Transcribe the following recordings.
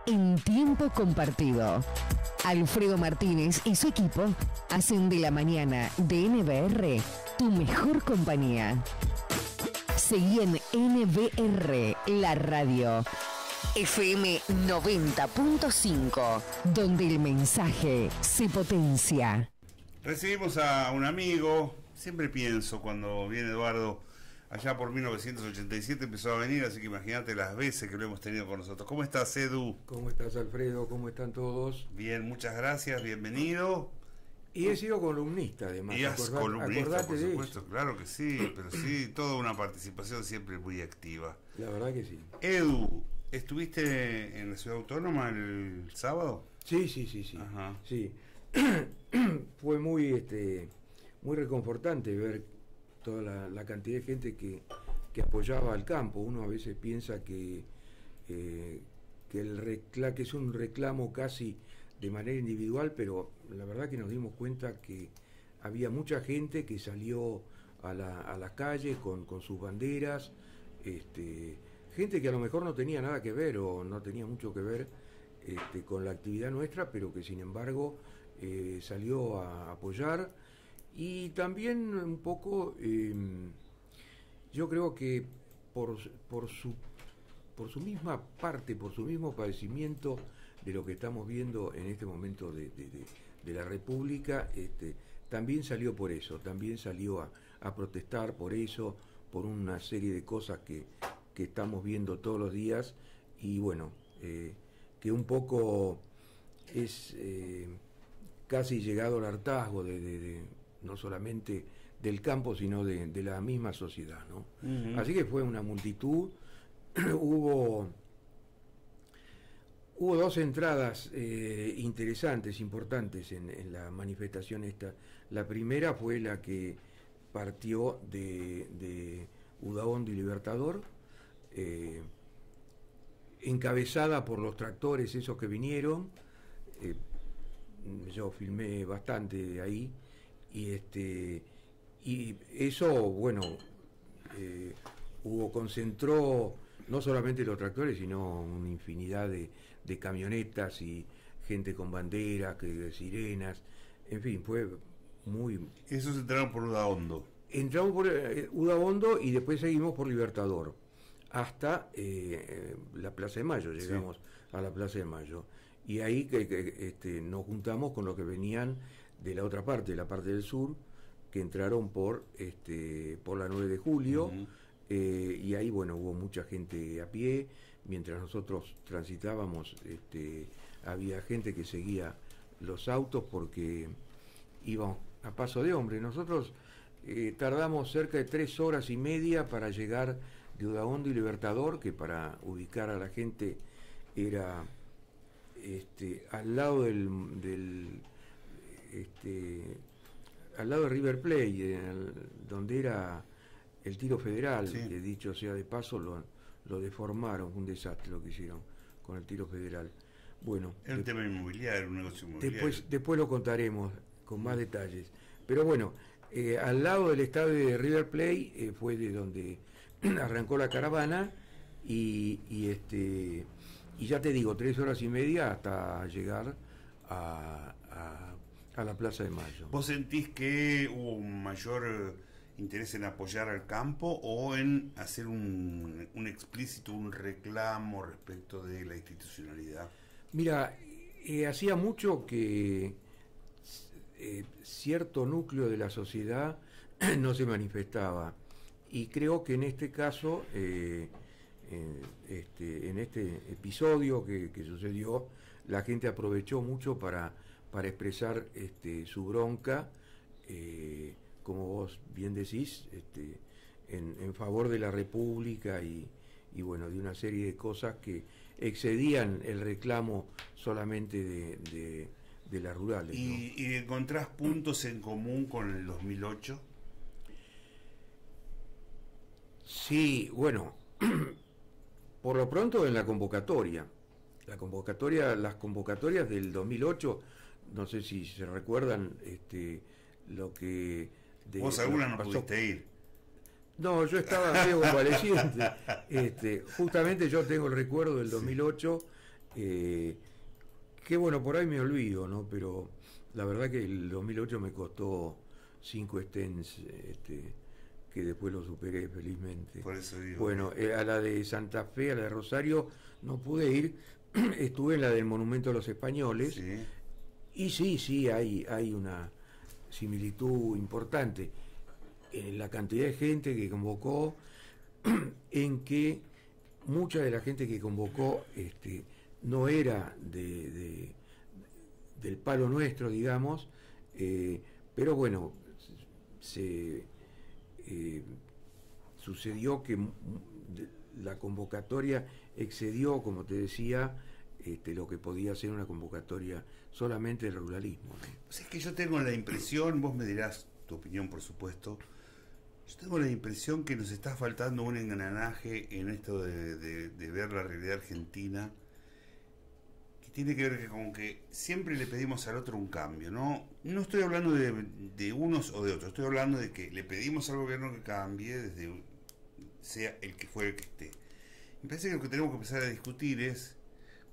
En tiempo compartido. Alfredo Martínez y su equipo hacen de la mañana de NBR tu mejor compañía. Seguí en NBR, la radio. FM 90.5, donde el mensaje se potencia. Recibimos a un amigo, siempre pienso cuando viene Eduardo, allá por 1987 empezó a venir, así que imagínate las veces que lo hemos tenido con nosotros. ¿Cómo estás, Edu? ¿Cómo estás, Alfredo? ¿Cómo están todos? Bien, muchas gracias, bienvenido. Y he sido columnista, además. Y es columnista, por supuesto, eso. claro que sí, pero sí, toda una participación siempre muy activa. La verdad que sí. Edu, ¿estuviste en la Ciudad Autónoma el sábado? Sí. Ajá. Sí. Fue muy reconfortante ver toda la cantidad de gente que apoyaba al campo. Uno a veces piensa que es un reclamo casi de manera individual, pero la verdad que nos dimos cuenta que había mucha gente que salió a la calle con sus banderas, gente que a lo mejor no tenía nada que ver o no tenía mucho que ver con la actividad nuestra, pero que sin embargo salió a apoyar. Y también un poco, yo creo que por su misma parte, por su mismo padecimiento de lo que estamos viendo en este momento de la República, también salió por eso, también salió a protestar por eso, por una serie de cosas que estamos viendo todos los días, y bueno, que un poco es casi llegado al hartazgo no solamente del campo, sino de la misma sociedad, ¿no? Uh-huh. Así que fue una multitud. Hubo dos entradas interesantes, importantes en la manifestación esta. La primera fue la que partió de Udaondo y Libertador, encabezada por los tractores esos que vinieron. Yo filmé bastante de ahí, y eso, bueno, concentró no solamente los tractores, sino una infinidad de camionetas y gente con banderas, sirenas, en fin, fue muy... Esos entraron por Udaondo. Entramos por Udaondo y después seguimos por Libertador, hasta la Plaza de Mayo, llegamos a la Plaza de Mayo. Y ahí nos juntamos con los que venían de la otra parte, la parte del sur, que entraron por la 9 de julio. Uh-huh. Y ahí, bueno, hubo mucha gente a pie. Mientras nosotros transitábamos, había gente que seguía los autos porque iban a paso de hombre. Nosotros tardamos cerca de 3 horas y media para llegar de Udaondo y Libertador, que para ubicar a la gente era al lado al lado de River Plate, donde era el Tiro Federal, que dicho sea de paso lo deformaron, un desastre lo que hicieron con el Tiro Federal. Bueno, era un tema inmobiliario, un negocio inmobiliario. Después lo contaremos con más detalles. Pero bueno, al lado del estadio de River Plate fue de donde arrancó la caravana, y ya te digo, 3 horas y media hasta llegar a la Plaza de Mayo. ¿Vos sentís que hubo un mayor interés en apoyar al campo o en hacer un explícito, un reclamo respecto de la institucionalidad? Mira, hacía mucho que cierto núcleo de la sociedad no se manifestaba, y creo que en este caso, en este episodio que sucedió, la gente aprovechó mucho para expresar su bronca, como vos bien decís, en favor de la República y bueno, de una serie de cosas que excedían el reclamo solamente de las rurales, ¿no? ¿Y encontrás puntos en común con el 2008? Sí, bueno, por lo pronto en la convocatoria. Las convocatorias del 2008, no sé si se recuerdan lo que... Vos alguna no pudiste ir. No, yo estaba medio convaleciente. Justamente yo tengo el recuerdo del 2008, Que bueno, por ahí me olvido, ¿no? Pero la verdad que el 2008 me costó 5 stents, que después lo superé felizmente. Por eso digo. Bueno, a la de Santa Fe, a la de Rosario, no pude ir. Estuve en la del Monumento a los Españoles. Sí. Y sí, hay una similitud importante en la cantidad de gente que convocó, en que mucha de la gente que convocó no era del palo nuestro, digamos, pero bueno, sucedió que la convocatoria excedió, como te decía, lo que podía ser una convocatoria solamente del ruralismo, ¿no? Pues es que yo tengo la impresión, vos me dirás tu opinión, por supuesto, yo tengo la impresión que nos está faltando un engranaje en esto de ver la realidad argentina, que tiene que ver con que siempre le pedimos al otro un cambio, ¿no? No estoy hablando de unos o de otros, estoy hablando de que le pedimos al gobierno que cambie, desde sea el que fuere el que esté. Me parece que lo que tenemos que empezar a discutir es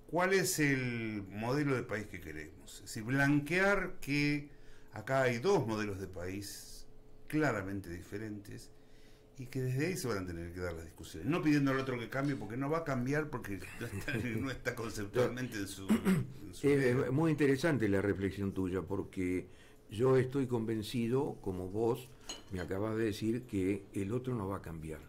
cuál es el modelo de país que queremos. Es decir, blanquear que acá hay dos modelos de país claramente diferentes y que desde ahí se van a tener que dar las discusiones. No pidiendo al otro que cambie, porque no va a cambiar, porque no está conceptualmente en su Es muy interesante la reflexión tuya, porque yo estoy convencido, como vos me acabas de decir, que el otro no va a cambiar.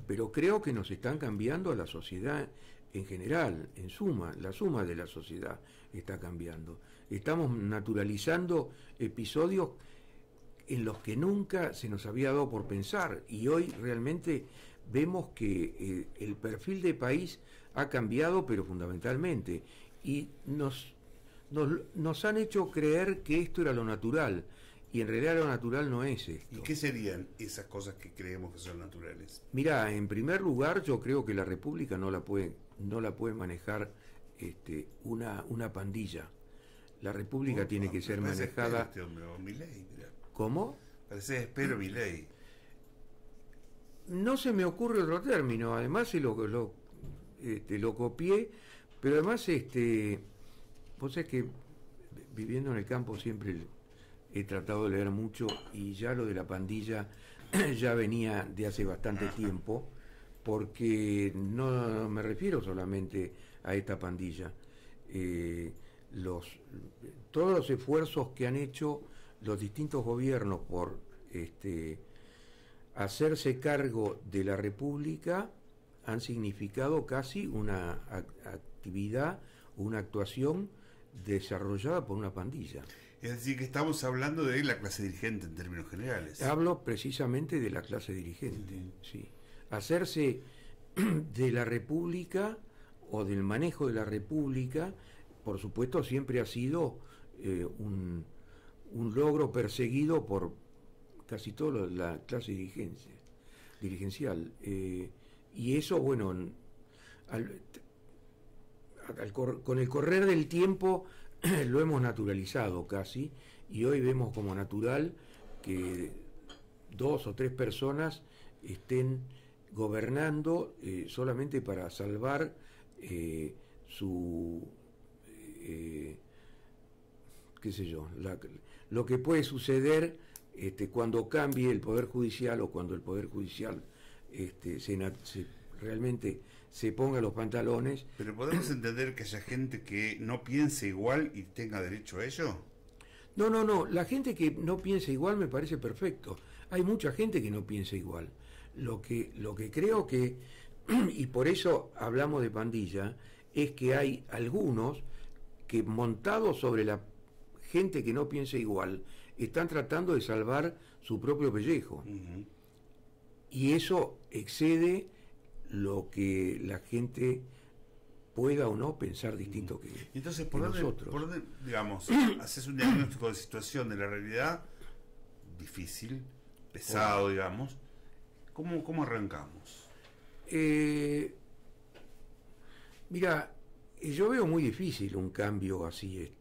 Pero creo que nos están cambiando a la sociedad en general, en suma, la suma de la sociedad está cambiando. Estamos naturalizando episodios en los que nunca se nos había dado por pensar, y hoy realmente vemos que el perfil de país ha cambiado, pero fundamentalmente, y nos han hecho creer que esto era lo natural, y en realidad lo natural no es esto. ¿Y qué serían esas cosas que creemos que son naturales? Mirá, en primer lugar, yo creo que la República no la puede manejar una pandilla. La República tiene que ser manejada... Este hombre, o Milei, mirá. ¿Cómo? Parece espero Milei. No se me ocurre otro término, además lo copié, pero además vos sabés que viviendo en el campo siempre he tratado de leer mucho, y ya lo de la pandilla ya venía de hace bastante tiempo, porque no me refiero solamente a esta pandilla. Todos los esfuerzos que han hecho los distintos gobiernos por hacerse cargo de la República han significado casi una actividad, una actuación desarrollada por una pandilla. Es decir, que estamos hablando de la clase dirigente en términos generales. Hablo precisamente de la clase dirigente, sí. Hacerse de la República o del manejo de la República, por supuesto, siempre ha sido un logro perseguido por casi toda la clase dirigencial. Y eso, bueno, con el correr del tiempo lo hemos naturalizado casi, y hoy vemos como natural que 2 o 3 personas estén gobernando solamente para salvar qué sé yo, lo que puede suceder cuando cambie el Poder Judicial, o cuando el Poder Judicial realmente se ponga los pantalones. ¿Pero podemos entender que haya gente que no piense igual y tenga derecho a ello? No, la gente que no piensa igual me parece perfecto. Hay mucha gente que no piensa igual. Lo que creo que, y por eso hablamos de pandilla, es que hay algunos que, montados sobre la gente que no piensa igual, están tratando de salvar su propio pellejo. Uh-huh. Y eso excede lo que la gente pueda o no pensar distinto que entonces, que nosotros. ¿por dónde, digamos, haces un diagnóstico de situación de la realidad difícil, pesado, digamos? ¿Cómo arrancamos? Mira, yo veo muy difícil un cambio así,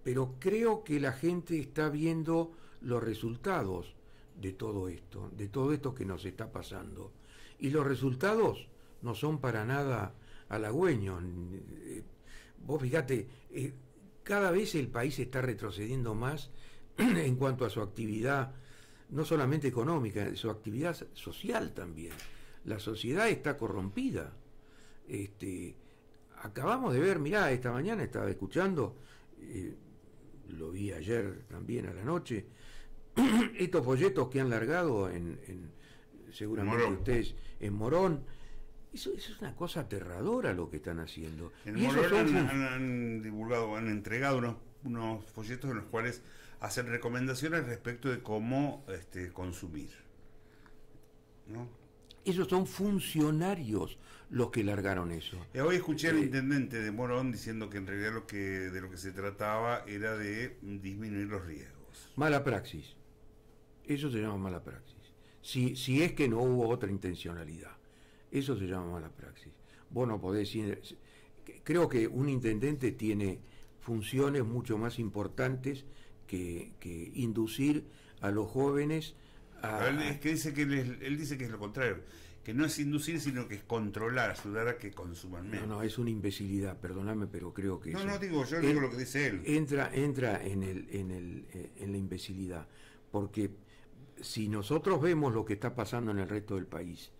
pero creo que la gente está viendo los resultados de todo esto que nos está pasando. Y los resultados no son para nada halagüeños. vos fíjate, cada vez el país está retrocediendo más en cuanto a su actividad, no solamente económica, su actividad social también. La sociedad está corrompida. Acabamos de ver, mirá, esta mañana estaba escuchando, lo vi ayer también a la noche, estos folletos que han largado seguramente Morón. ustedes, en Morón. Eso es una cosa aterradora lo que están haciendo. En Y esos Morón son han divulgado, han entregado unos folletos en los cuales hacen recomendaciones respecto de cómo consumir, ¿no? Esos son funcionarios los que largaron eso. Hoy escuché al intendente de Morón diciendo que en realidad de lo que se trataba era de disminuir los riesgos. Mala praxis. Eso se llama mala praxis. Si es que no hubo otra intencionalidad. Eso se llama mala praxis. Vos no podés ir... Creo que un intendente tiene funciones mucho más importantes que inducir a los jóvenes a... Es que dice que él dice que es lo contrario, que no es inducir, sino que es controlar, ayudar a que consuman menos. No, es una imbecilidad, perdóname, pero creo que eso... No, digo lo que dice él. Entra en la imbecilidad, porque si nosotros vemos lo que está pasando en el resto del país,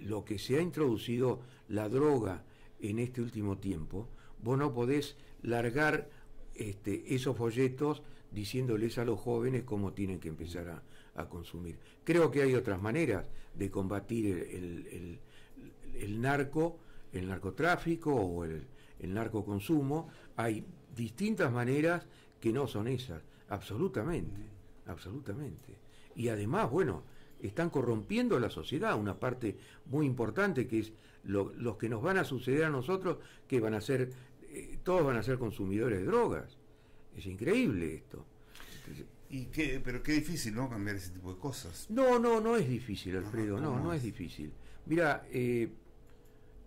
lo que se ha introducido la droga en este último tiempo, vos no podés largar esos folletos diciéndoles a los jóvenes cómo tienen que empezar a consumir. Creo que hay otras maneras de combatir el narcotráfico o el narcoconsumo. Hay distintas maneras que no son esas, absolutamente. Y además, bueno, están corrompiendo la sociedad, una parte muy importante que es los que nos van a suceder a nosotros, que van a ser, todos van a ser consumidores de drogas. Es increíble esto. Pero qué difícil, ¿no? Cambiar ese tipo de cosas. No es difícil, Alfredo, no es difícil. Mira,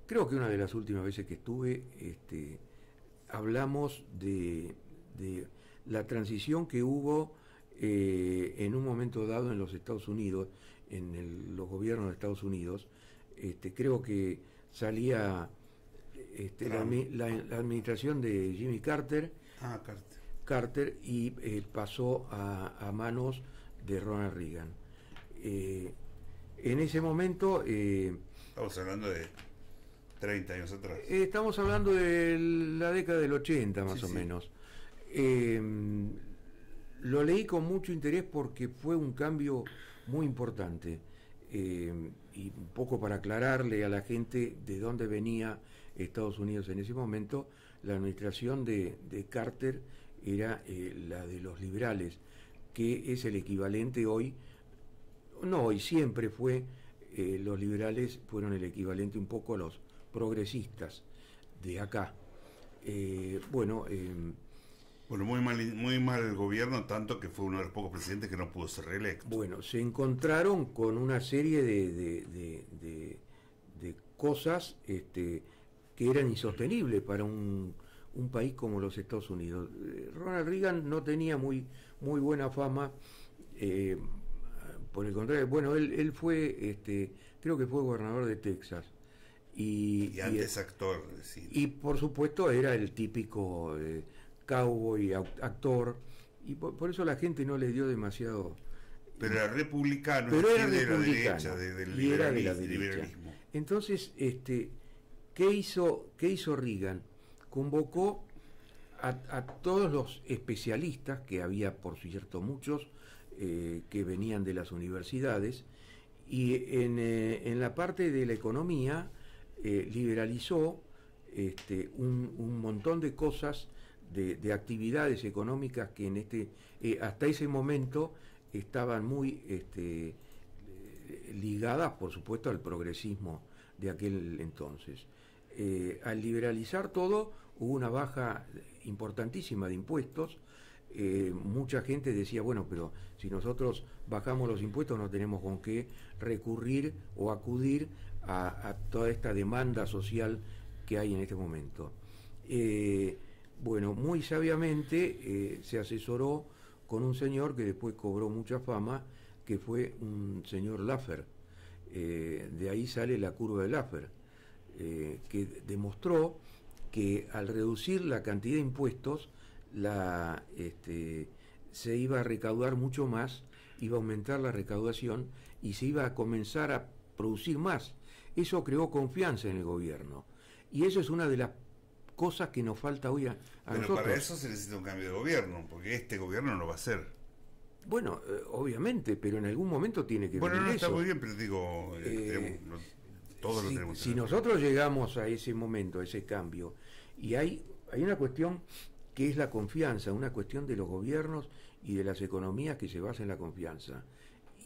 creo que una de las últimas veces que estuve, hablamos de la transición que hubo en un momento dado en los Estados Unidos, en los gobiernos de Estados Unidos. Creo que salía la administración de Jimmy Carter. Carter y pasó a manos de Ronald Reagan. En ese momento... Estamos hablando de 30 años atrás. Estamos hablando de la década del 80 más o menos. Lo leí con mucho interés porque fue un cambio muy importante. Y un poco para aclararle a la gente de dónde venía Estados Unidos en ese momento, la administración de Carter era la de los liberales, que es el equivalente hoy, no hoy, siempre fue, los liberales fueron el equivalente un poco a los progresistas de acá. Bueno, muy mal el gobierno, tanto que fue uno de los pocos presidentes que no pudo ser reelecto. Bueno, se encontraron con una serie de cosas que eran insostenibles para un país como los Estados Unidos. Ronald Reagan no tenía muy buena fama, por el contrario, bueno, él fue, creo que fue gobernador de Texas. Y antes actor. Sí. Y por supuesto era el típico cowboy, actor, y por eso la gente no le dio demasiado... Pero era republicano, pero era de republicano, la derecha, del y era de la liberalismo. Entonces, ¿qué hizo Reagan? Convocó a todos los especialistas, que había por cierto muchos, que venían de las universidades, y en la parte de la economía liberalizó un montón de cosas, de actividades económicas que hasta ese momento estaban muy ligadas, por supuesto, al progresismo de aquel entonces. Al liberalizar todo, hubo una baja importantísima de impuestos. Mucha gente decía, bueno, pero si nosotros bajamos los impuestos no tenemos con qué recurrir o acudir a toda esta demanda social que hay en este momento. Bueno, muy sabiamente se asesoró con un señor que después cobró mucha fama, que fue un señor Laffer. De ahí sale la curva de Laffer, que demostró que al reducir la cantidad de impuestos, se iba a recaudar mucho más, iba a aumentar la recaudación y se iba a comenzar a producir más. Eso creó confianza en el gobierno. Y eso es una de las cosas que nos falta hoy a Pero nosotros. para eso se necesita un cambio de gobierno, porque este gobierno no lo va a hacer. Bueno, obviamente, pero en algún momento tiene que Bueno, venir no está eso. muy bien, pero digo, todos lo tenemos. Si nosotros llegamos a ese momento, a ese cambio, y hay una cuestión que es la confianza, una cuestión de los gobiernos y de las economías que se basa en la confianza,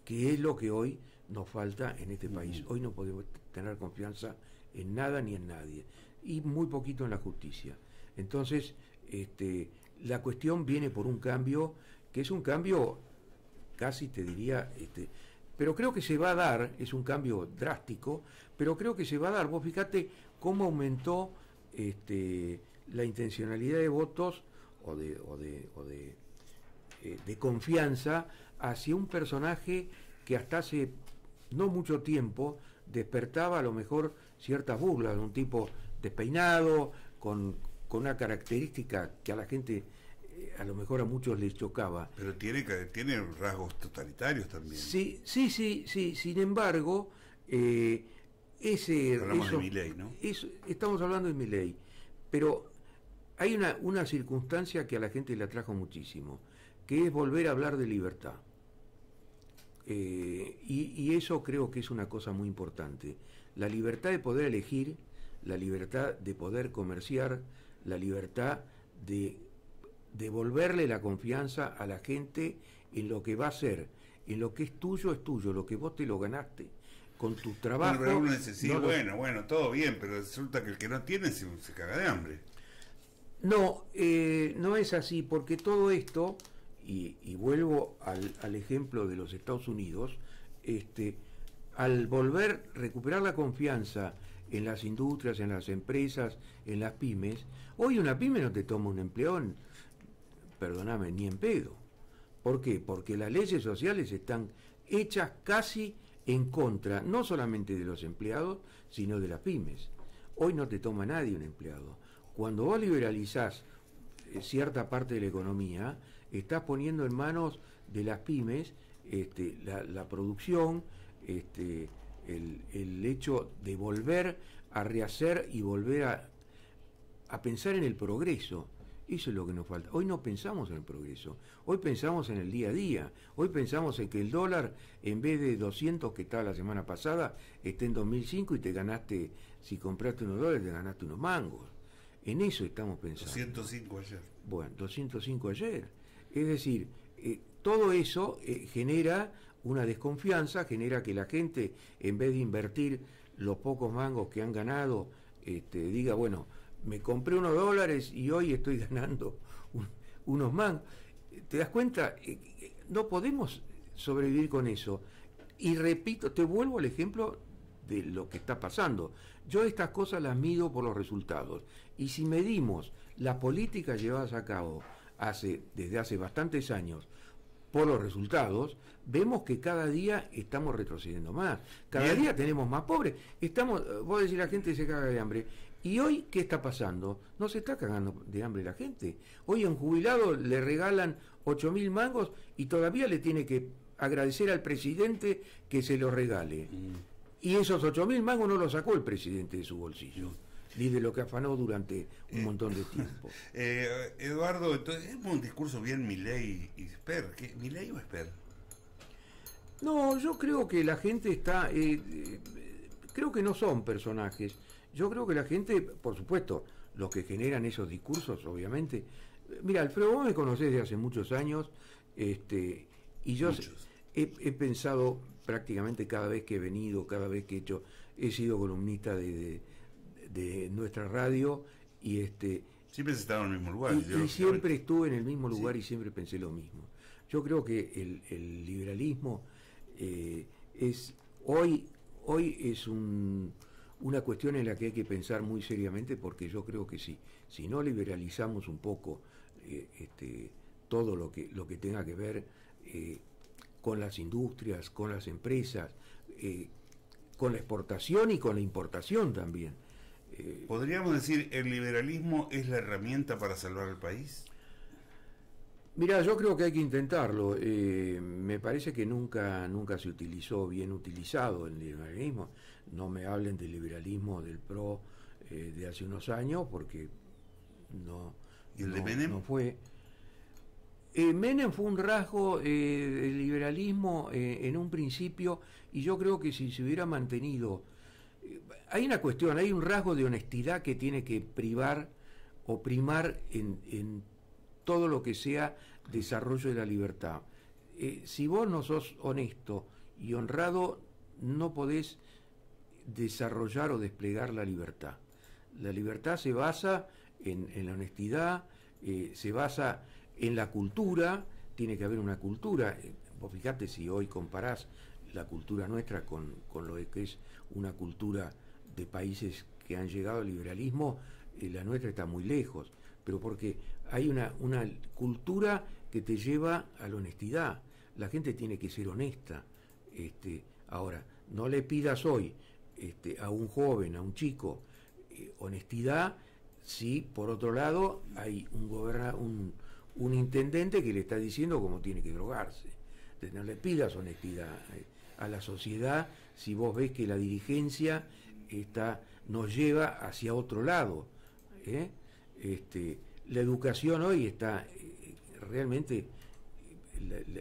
que es lo que hoy nos falta en este país. Hoy no podemos tener confianza en nada ni en nadie, y muy poquito en la justicia. Entonces, la cuestión viene por un cambio, que es un cambio casi te diría, pero creo que se va a dar, es un cambio drástico, pero creo que se va a dar. Vos fíjate cómo aumentó la intencionalidad de votos o de confianza hacia un personaje que hasta hace no mucho tiempo despertaba a lo mejor ciertas burlas, un tipo despeinado, con una característica que a la gente, a lo mejor a muchos les chocaba. Pero tiene rasgos totalitarios también. Sí, sin embargo, hablamos de Milei, ¿no? Estamos hablando de Milei, pero hay una circunstancia que a la gente le atrajo muchísimo, que es volver a hablar de libertad. Y eso creo que es una cosa muy importante. La libertad de poder elegir, la libertad de poder comerciar, la libertad de devolverle la confianza a la gente en lo que va a ser, en lo que es tuyo, lo que vos te lo ganaste con tu trabajo. Bueno, pero uno dice, sí, bueno, todo bien, pero resulta que el que no tiene se caga de hambre. No, no es así, porque todo esto, y vuelvo al ejemplo de los Estados Unidos, al recuperar la confianza en las industrias, en las empresas, en las pymes, hoy una pyme no te toma un empleado, perdóname, ni en pedo. ¿Por qué? Porque las leyes sociales están hechas casi en contra, no solamente de los empleados, sino de las pymes. Hoy no te toma nadie un empleado. Cuando vos liberalizás cierta parte de la economía, estás poniendo en manos de las pymes la producción, el hecho de volver a rehacer y volver a pensar en el progreso. Eso es lo que nos falta. Hoy no pensamos en el progreso, hoy pensamos en el día a día, hoy pensamos en que el dólar, en vez de 200 que estaba la semana pasada, esté en 2005 y te ganaste, si compraste unos dólares, te ganaste unos mangos. En eso estamos pensando. 205 ayer. Bueno, 205 ayer. Es decir, todo eso genera una desconfianza, genera que la gente, en vez de invertir los pocos mangos que han ganado, diga, bueno, me compré unos dólares y hoy estoy ganando unos mangos. ¿Te das cuenta? No podemos sobrevivir con eso. Y repito, te vuelvo al ejemplo de lo que está pasando. Yo estas cosas las mido por los resultados. Y si medimos las políticas llevadas a cabo desde hace bastantes años por los resultados, vemos que cada día estamos retrocediendo más. Cada día tenemos más pobres. Vos decís, la gente se caga de hambre. ¿Y hoy qué está pasando? No se está cagando de hambre la gente. Hoy a un jubilado le regalan 8.000 mangos y todavía le tiene que agradecer al presidente que se los regale. Y esos 8.000 mangos no los sacó el presidente de su bolsillo, ni de lo que afanó durante un montón de tiempo. Eduardo, entonces es un discurso bien Milei y Sper. ¿Milei o Sper? No, yo creo que la gente está... creo que no son personajes. Yo creo que la gente, por supuesto, los que generan esos discursos, obviamente... Mira, Alfredo, vos me conocés desde hace muchos años, y yo he pensado prácticamente cada vez que he venido, cada vez que he sido columnista de nuestra radio, y siempre has estado en el mismo lugar. Y siempre estuve en el mismo lugar, sí. Y siempre pensé lo mismo. Yo creo que el liberalismo hoy es una cuestión en la que hay que pensar muy seriamente, porque yo creo que si no liberalizamos un poco todo lo que tenga que ver con las industrias, con las empresas, con la exportación y con la importación también, ¿Podríamos decir el liberalismo es la herramienta para salvar el país? Mira, yo creo que hay que intentarlo. Me parece que nunca se utilizó bien utilizado el liberalismo. No me hablen del liberalismo del PRO de hace unos años, porque ¿Y el de Menem? no fue. Menem fue un rasgo del liberalismo en un principio, y yo creo que si se hubiera mantenido... hay una cuestión, hay un rasgo de honestidad que tiene que privar o primar en todo lo que sea desarrollo de la libertad. Si vos no sos honesto y honrado, no podés desarrollar o desplegar la libertad. La libertad se basa en la honestidad, se basa en la cultura, tiene que haber una cultura. Vos fijate, si hoy comparás la cultura nuestra con lo que es una cultura de países que han llegado al liberalismo, la nuestra está muy lejos, pero porque hay una cultura que te lleva a la honestidad. La gente tiene que ser honesta. Ahora, no le pidas hoy a un joven, a un chico, honestidad, si por otro lado hay un intendente que le está diciendo cómo tiene que drogarse. Entonces, no le pidas honestidad a la sociedad si vos ves que la dirigencia nos lleva hacia otro lado. La educación hoy está realmente,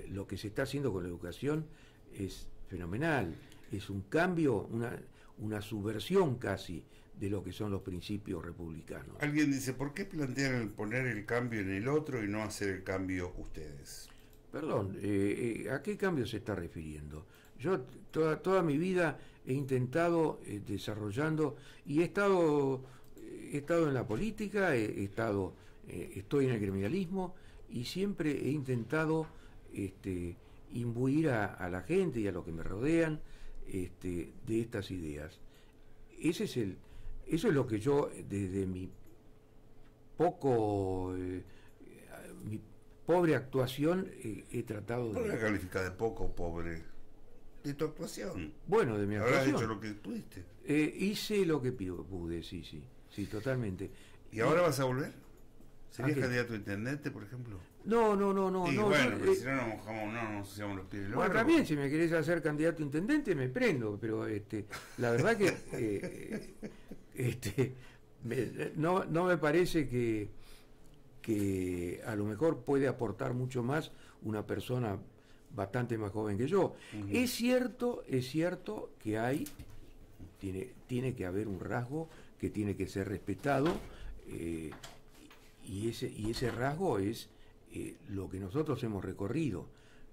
lo que se está haciendo con la educación es fenomenal, es un cambio, una subversión casi de lo que son los principios republicanos. Alguien dice, ¿por qué plantean el poner el cambio en el otro y no hacer el cambio ustedes? Perdón, ¿a qué cambio se está refiriendo? Yo toda mi vida he intentado desarrollando, y he estado en la política, estoy en el criminalismo, y siempre he intentado imbuir a la gente y a los que me rodean de estas ideas. Eso es lo que yo, desde mi mi pobre actuación, he tratado de... ¿Por qué la califica de poco, pobre? De tu actuación. Bueno, de mi actuación. Habrás hecho lo que pudiste. Hice lo que pude, sí, totalmente. ¿Y ahora vas a volver? ¿Serías candidato a intendente, por ejemplo? No. Y bueno, pero si no nos hacemos los pies. Bueno, también, si me querés hacer candidato a intendente, me prendo, pero la verdad que no me parece que a lo mejor puede aportar mucho más una persona bastante más joven que yo. Uh-huh. Es cierto que tiene que haber un rasgo que tiene que ser respetado, y ese rasgo es lo que nosotros hemos recorrido,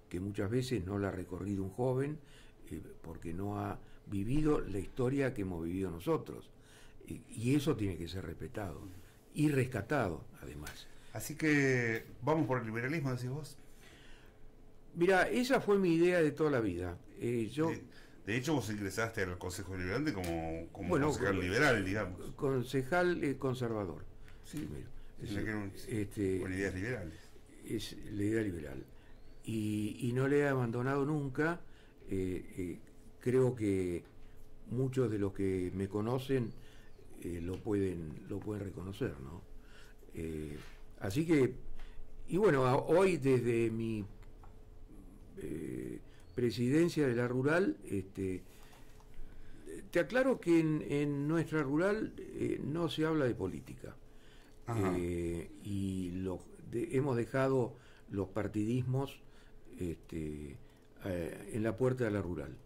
que muchas veces no la ha recorrido un joven, porque no ha vivido la historia que hemos vivido nosotros, y eso tiene que ser respetado y rescatado, además. Así que vamos por el liberalismo, decís vos. Mira, esa fue mi idea de toda la vida. De hecho, vos ingresaste al Consejo Liberante como concejal liberal, digamos. Concejal conservador. Sí, primero. Con ideas liberales. Es la idea liberal. Y no le he abandonado nunca. Creo que muchos de los que me conocen lo pueden reconocer, ¿no? Así que, y bueno, hoy desde mi presidencia de la rural, te aclaro que en nuestra rural no se habla de política. Y hemos dejado los partidismos en la puerta de la rural.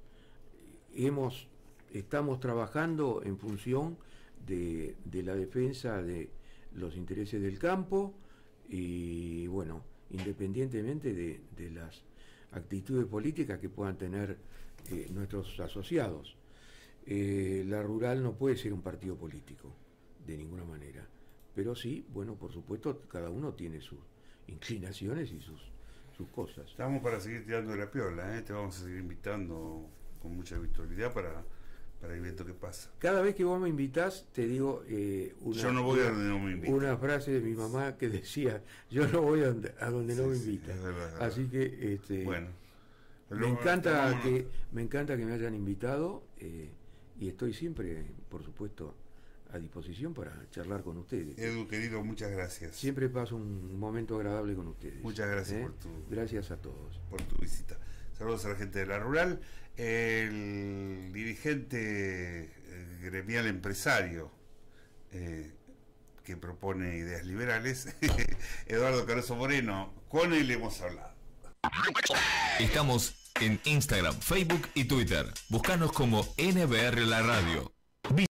Estamos trabajando en función de la defensa de los intereses del campo, y bueno, independientemente de las actitudes políticas que puedan tener nuestros asociados. La rural no puede ser un partido político, de ninguna manera, pero sí, bueno, por supuesto, cada uno tiene sus inclinaciones y sus cosas. Estamos para seguir tirando de la piola, te vamos a seguir invitando con mucha habitualidad para el evento que pasa. Cada vez que vos me invitás, te digo yo no voy a donde no me invitan. Una frase de mi mamá que decía, yo no voy a donde no me invitan. Es verdad. Así que bueno, me encanta que me hayan invitado, y estoy siempre, por supuesto, a disposición para charlar con ustedes. Edu, querido, muchas gracias. Siempre paso un momento agradable con ustedes. Muchas gracias Gracias a todos. Por tu visita. Saludos a la gente de La Rural. El dirigente gremial empresario que propone ideas liberales, Eduardo Caruso Moreno, con él hemos hablado. Estamos en Instagram, Facebook y Twitter. Búscanos como NBR La Radio.